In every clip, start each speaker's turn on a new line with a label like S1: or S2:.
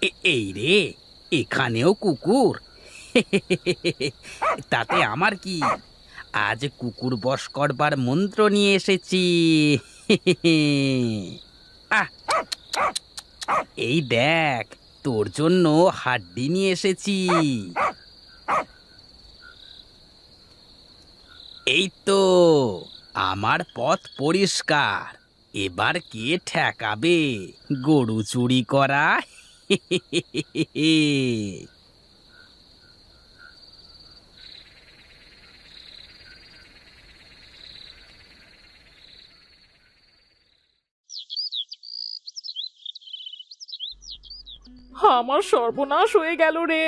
S1: এই রে, এখানেও কুকুর। তাতে আমার কি, আজ কুকুর বশ করবার মন্ত্র নিয়ে এসেছি। আহ, এই দেখ, তোর জন্য হাড্ডি নিয়ে এসেছি। এই তো, আমার পথ পরিষ্কার। এবার কে ঠেকাবে গরু চুরি করা?
S2: আমার সর্বনাশ হয়ে গেল রে,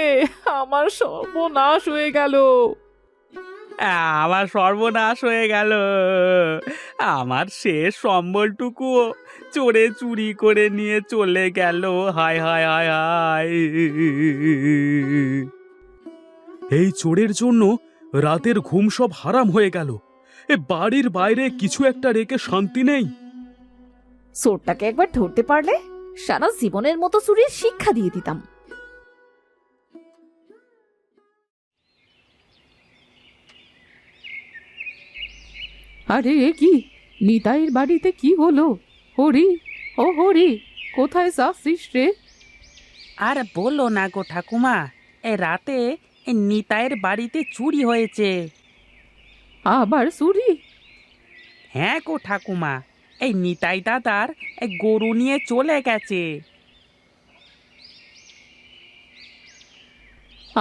S2: আমার সর্বনাশ হয়ে গেল।
S1: আমার সর্বনাশ হয়ে গেল। আমার শেষ সম্বলটুকুও চোরে চুরি করে নিয়ে চলে গেল। হায় হায় হায় হায়।
S3: এই চোরের জন্য রাতের ঘুম সব হারাম হয়ে গেল। এ বাড়ির বাইরে কিছু একটা রেখে শান্তি নেই।
S4: চোরটাকে একবার ধরতে পারলে সারা জীবনের মতো চুরির শিক্ষা দিয়ে দিতাম।
S2: আরে এ কি, নিতাইয়ের বাড়িতে কি হলো? হরি, ও হরি, কোথায় যাচ্ছিস রে?
S1: আর বলো না গো ঠাকুমা, এ রাতে নিতাইয়ের বাড়িতে চুরি হয়েছে।
S2: আবার চুরি?
S1: হ্যাঁ গো ঠাকুমা, এই নিতাই দাদার গরু নিয়ে চলে গেছে।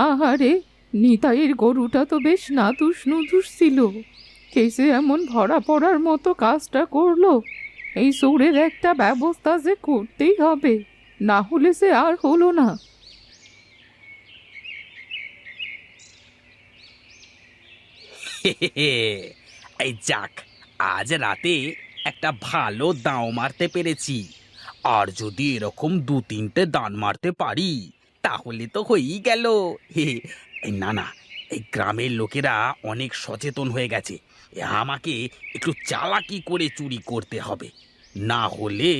S2: আহারে, নিতাইয়ের গরুটা তো বেশ নাদুস নুদুস ছিল। কেসে এমন ধরা পড়ার মতো কাজটা করলো? এই চোরের একটা ব্যবস্থা যে করতেই হবে, না হলে সে আর হলো না।
S1: এই যাক, আজ রাতে একটা ভালো দাঁও মারতে পেরেছি। আর যদি এরকম দু তিনটে দান মারতে পারি তাহলে তো হয়েই গেল। এই না না, এই গ্রামের লোকেরা অনেক সচেতন হয়ে গেছে। আমাকে একটু চালাকি করে চুরি করতে হবে, না হলে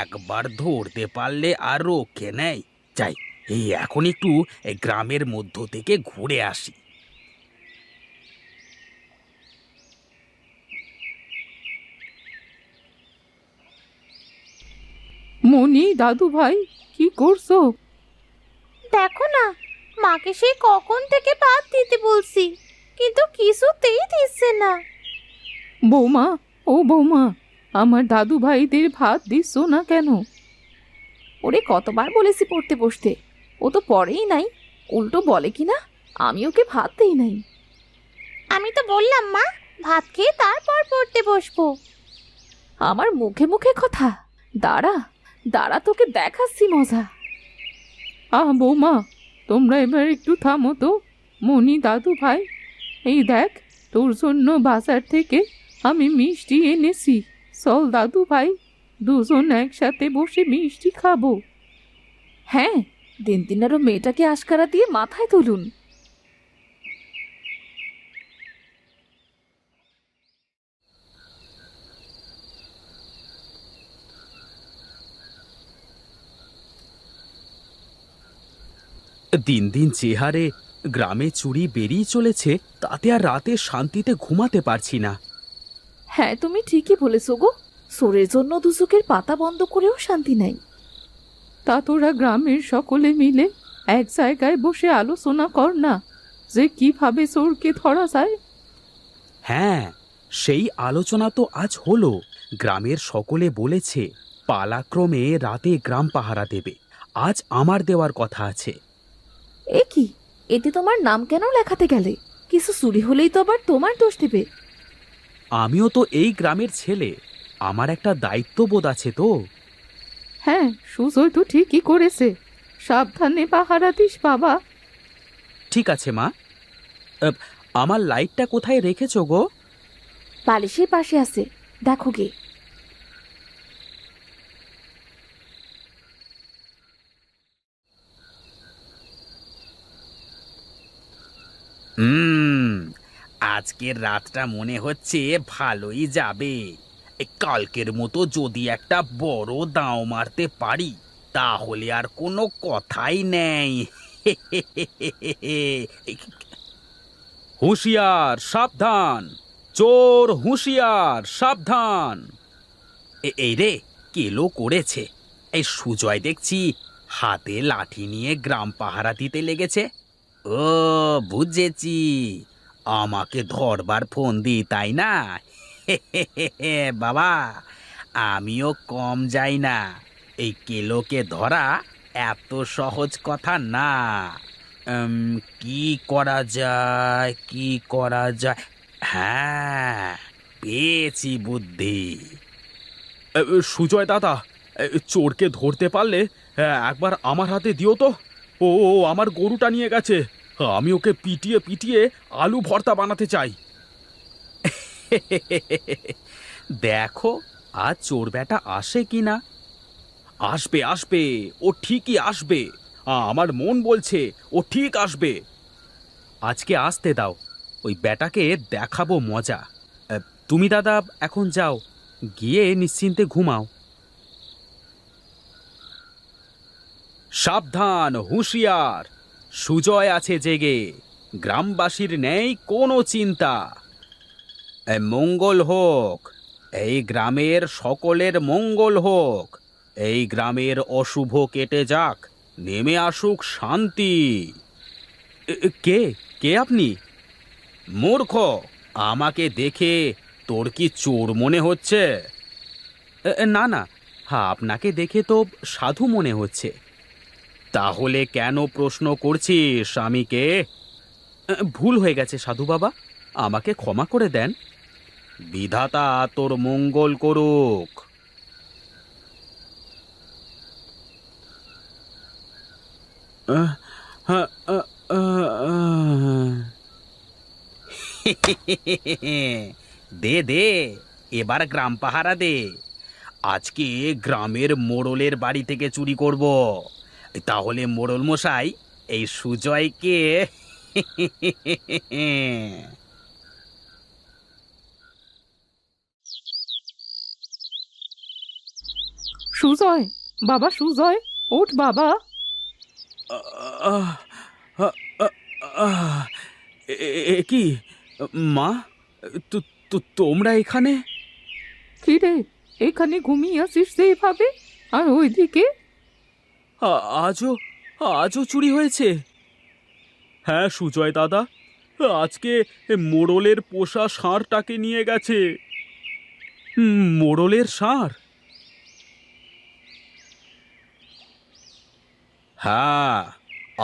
S1: একবার ধরতে পারলে আর রক্ষে নেই। যাই, এই এখন একটু এই গ্রামের মধ্য থেকে ঘুরে আসি।
S2: মনি, দাদু ভাই, কি করছো?
S5: দেখো না, মাকে সেই কখন থেকে ভাত দিতে বলছি, কিন্তু কিছুতেই দিচ্ছে না।
S2: বৌমা, ও বৌমা, আমার দাদু ভাইদের ভাত দিচ্ছ না কেন?
S4: ওরে কতবার বলেছি পড়তে বসতে, ও তো পড়েই নাই, উল্টো বলে কিনা আমি ওকে ভাত দেই নাই।
S5: আমি তো বললাম মা, ভাত খেয়ে তারপর পড়তে বসবো।
S4: আমার মুখে মুখে কথা, দাঁড়া দাঁড়া তোকে দেখাচ্ছি মজা।
S2: বৌমা, তোমরা এবার একটু থামো তো। মনি, দাদু ভাই, এই দেখ, তোর জন্য বাজার থেকে আমি মিষ্টি এনেছি। চল দাদু ভাই, দুজন একসাথে বসে মিষ্টি খাবো।
S4: হ্যাঁ, দিন দিন আরো মেয়েটাকে আশকারা দিয়ে মাথায় তুলুন।
S3: দিন দিন যে হারে গ্রামে চুরি বেরিয়ে চলেছে, তাতে আর রাতে শান্তিতে ঘুমাতে পারছি না।
S4: হ্যাঁ, তুমি ঠিকই বলেছো গো, চোরের জন্য দুচোখের পাতা বন্ধ করেও শান্তি নাই।
S2: তা তোরা গ্রামের সকলে মিলে এক জায়গায় বসে আলোচনা কর না, যে কিভাবে চোরকে ধরা যায়।
S3: হ্যাঁ, সেই আলোচনা তো আজ হলো। গ্রামের সকলে বলেছে পালাক্রমে রাতে গ্রাম পাহারা দেবে। আজ আমার দেওয়ার কথা আছে।
S4: এ কি, এতে তোমার নাম কেন লেখাতে গেলে? কিছু চুরি হলেই তো আবার তোমার দোষ দেবে।
S3: আমিও তো এই গ্রামের ছেলে, আমার একটা দায়িত্ববোধ আছে তো।
S2: হ্যাঁ, সুজয় তো ঠিকই করেছে। সাবধানে পাহারা দিস বাবা।
S3: ঠিক আছে মা। আমার লাইটটা কোথায় রেখেছো গো?
S4: বালিশের পাশে আছে, দেখো গে।
S1: হুম, আজকের রাতটা মনে হচ্ছে ভালোই যাবে। এই কালকের মতো যদি একটা বড় দাঁও মারতে পারি তাহলে আর কোনো কথাই নেই।
S3: হুঁশিয়ার সাবধান, চোর হুঁশিয়ার সাবধান।
S1: এই রে, কেলো করেছে। এই সুজয় দেখছি হাতে লাঠি নিয়ে গ্রাম পাহারা দিতে লেগেছে। ও, বুঝেছি, আমাকে ধরবার ফোন দি, তাই না? বাবা, আমিও কম যাই না। এই কেলোকে ধরা এত সহজ কথা না। কি করা যায়, কি করা যায়? হ্যাঁ, পেয়েছি বুদ্ধি।
S3: সুজয় দাদা, চোরকে ধরতে পারলে একবার আমার হাতে দিও তো। ও আমার গরুটা নিয়ে গেছে, আমি ওকে পিটিয়ে পিটিয়ে আলু ভর্তা বানাতে চাই। দেখো আজ চোর বেটা আসে কিনা। আসবে আসবে, ও ঠিকই আসবে। আমার মন বলছে ও ঠিক আসবে। আজকে আসতে দাও, ওই বেটাকে দেখাবো মজা। তুমি দাদা এখন যাও, গিয়ে নিশ্চিন্তে ঘুমাও। সাবধান, হুঁশিয়ার, সুজয় আছে জেগে, গ্রামবাসীর নেই কোনো চিন্তা। মঙ্গল হোক, এই গ্রামের সকলের মঙ্গল হোক। এই গ্রামের অশুভ কেটে যাক, নেমে আসুক শান্তি। কে কে আপনি? মূর্খ, আমাকে দেখে তোর কি চোর মনে হচ্ছে? না না, আপনাকে দেখে তো সাধু মনে হচ্ছে। তাহলে কেন প্রশ্ন করছিস স্বামীকে? ভুল হয়ে গেছে সাধু বাবা, আমাকে ক্ষমা করে দেন। বিধাতা তোর মঙ্গল করুক।
S1: দে দে, এবার গ্রাম পাহারা দে। আজকে গ্রামের মোড়লের বাড়ি থেকে চুরি করব। তাহলে মোড়ল মশাই এই সুজয়কে
S2: সুজয়, বাবা সুজয়, ওঠ বাবা।
S3: আহ, আহ, আহ, এ কি মা, তোমরা এখানে?
S2: কি রে, এখানে ঘুমিয়ে আসিস এইভাবে? আর ওইদিকে?
S3: আজও আজও চুরি হয়েছে? হ্যাঁ সুজয় দাদা, আজকে মোড়লের পোষা ষাঁড়টাকে নিয়ে গেছে। মোড়লের ষাঁড়? হ্যাঁ,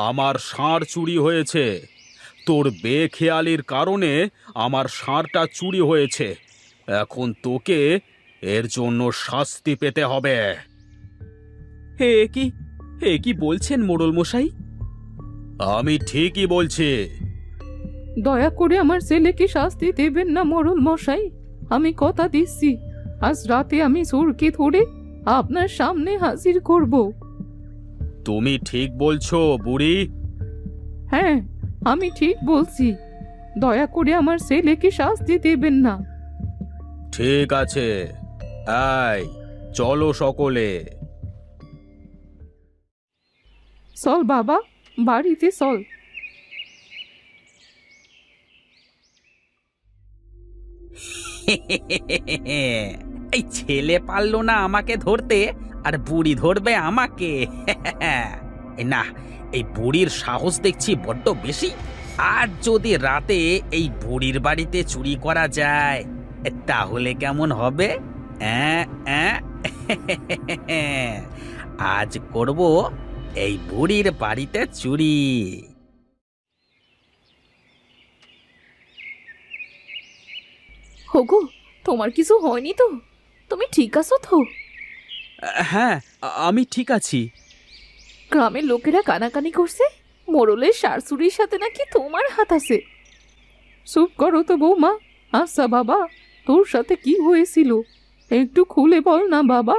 S3: আমার ষাঁড় চুরি হয়েছে। তোর বেখেয়ালির কারণে আমার ষাঁড়টা চুরি হয়েছে। এখন তোকে এর জন্য শাস্তি পেতে হবে। এ কি বলছেন মোড়ল মশাই? আমি ঠিকই বলছি।
S2: দয়া করে আমার ছেলেকে শাস্তি দেবেন না মোড়ল মশাই। আমি কথা দিচ্ছি, আজ রাতে আমি চোরকে ধরে আপনার সামনে হাজির করব।
S3: তুমি ঠিক বলছো বুড়ি।
S2: হ্যাঁ, আমি ঠিক বলছি। দয়া করে আমার ছেলেকে শাস্তি দেবেন না।
S3: ঠিক আছে, এই চলো সকলে।
S2: চল বাবা, বাড়িতে চল।
S1: এই ছেলে পারলো না আমাকে ধরতে, আর বুড়ি ধরবে আমাকে? না, এই বুড়ির সাহস দেখছি বড্ড বেশি। আর যদি রাতে এই বুড়ির বাড়িতে চুরি করা যায় তাহলে কেমন হবে? অ্যাঁ, অ্যাঁ? আজ করব এই বুড়ির বাড়িতে চুরি।
S4: হোগো, তোমার কিছু হয়নি তো? তুমি ঠিক আছো তো?
S3: হ্যাঁ, আমি ঠিক আছি।
S4: গ্রামের লোকেরা কানাকানি করছে মোড়লের শাশুড়ির সাথে নাকি তোমার হাত আছে।
S2: চুপ করো তো বৌমা। আচ্ছা বাবা, তোর সাথে কি হয়েছিল একটু খুলে বল না বাবা।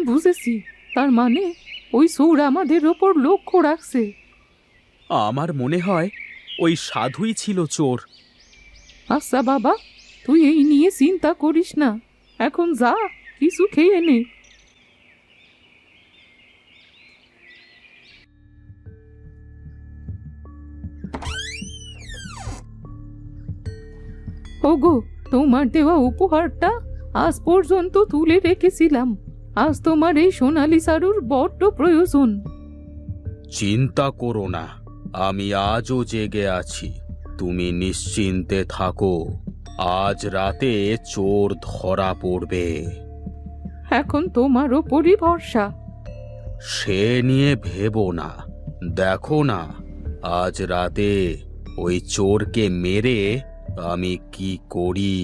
S2: বুঝেছি। তার মানে ওই চোর আমাদের ওপর লক্ষ্য রাখছে।
S3: আমার মনে হয় ওই সাধুই ছিল চোর।
S2: আচ্ছা বাবা, তুই এই নিয়ে চিন্তা করিস না, এখন যা কিছু খেয়ে নে। ওগো, তোমার দেওয়া উপহারটা আজ পর্যন্ত তুলে রেখেছিলাম। আজ তোমার এই সোনালি সারুর বড্ড প্রয়োজন।
S3: চিন্তা করো না, আমি আজও জেগে আছি। তুমি নিশ্চিন্তে থাকো, আজ রাতে চোর ধরা পড়বে।
S2: এখন তোমার ওপরই ভরসা।
S3: সে নিয়ে ভেবো না, দেখো না আজ রাতে ওই চোরকে মেরে আমি কি করি।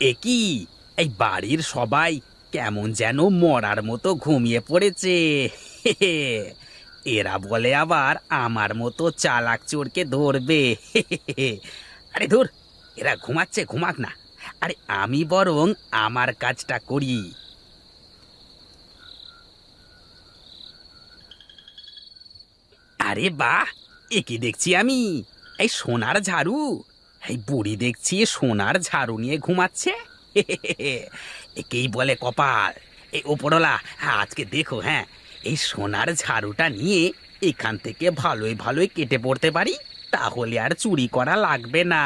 S1: এ কি, এই বাড়ির সবাই কেমন যেন মরার মতো ঘুমিয়ে পড়েছে। এরা বলে আবার আমার মতো চালাক চোরকে ধরবে। আরে ধুর, এরা ঘুমাচ্ছে, ঘুমাক না। আরে আমি বরং আমার কাজটা করি। আরে বাহ, এ কি দেখছি আমি? এই সোনার ঝাড়ু! এই বুড়ি দেখছি সোনার ঝাড়ু নিয়ে ঘুমাচ্ছে। একেই বলে কপাল। এই ওপরওয়ালা, আজকে দেখো, হ্যাঁ, এই সোনার ঝাড়ুটা নিয়ে এখান থেকে ভালোই ভালোই কেটে পড়তে পারি, তাহলে আর চুরি করা লাগবে না।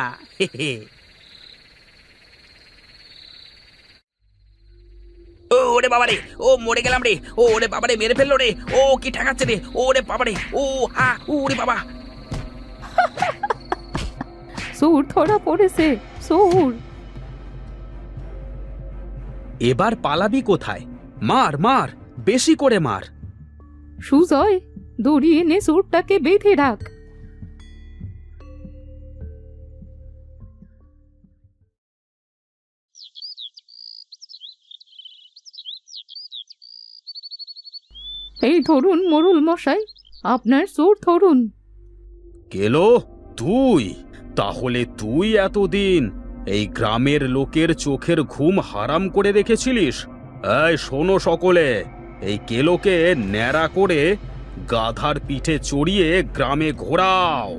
S1: ও ওরে বাবারে, ও মরে গেলাম রে! ও ওরে বাবারে, মেরে ফেললো রে! ও কি ঠেকাচ্ছে রে! ওরে বাবারে, ও ওরে বাবা!
S2: চোর ধরা পড়েছে, চোর।
S3: এবার পালাবি কোথায়? মার মার, বেশি করে মার।
S2: সুজয়, দড়ি এনে চোরটাকে বেঁধে রাখ। এই ধরুন মোড়ল মশাই, আপনার চোর ধরুন।
S3: গেলো তুই? তাহলে তুই এতদিন এই গ্রামের লোকের চোখের ঘুম হারাম করে রেখেছিলিস? এই শোনো সকলে, এই কেলোকে ন্যাড়া করে গাধার পিঠে চড়িয়ে গ্রামে ঘোরাও।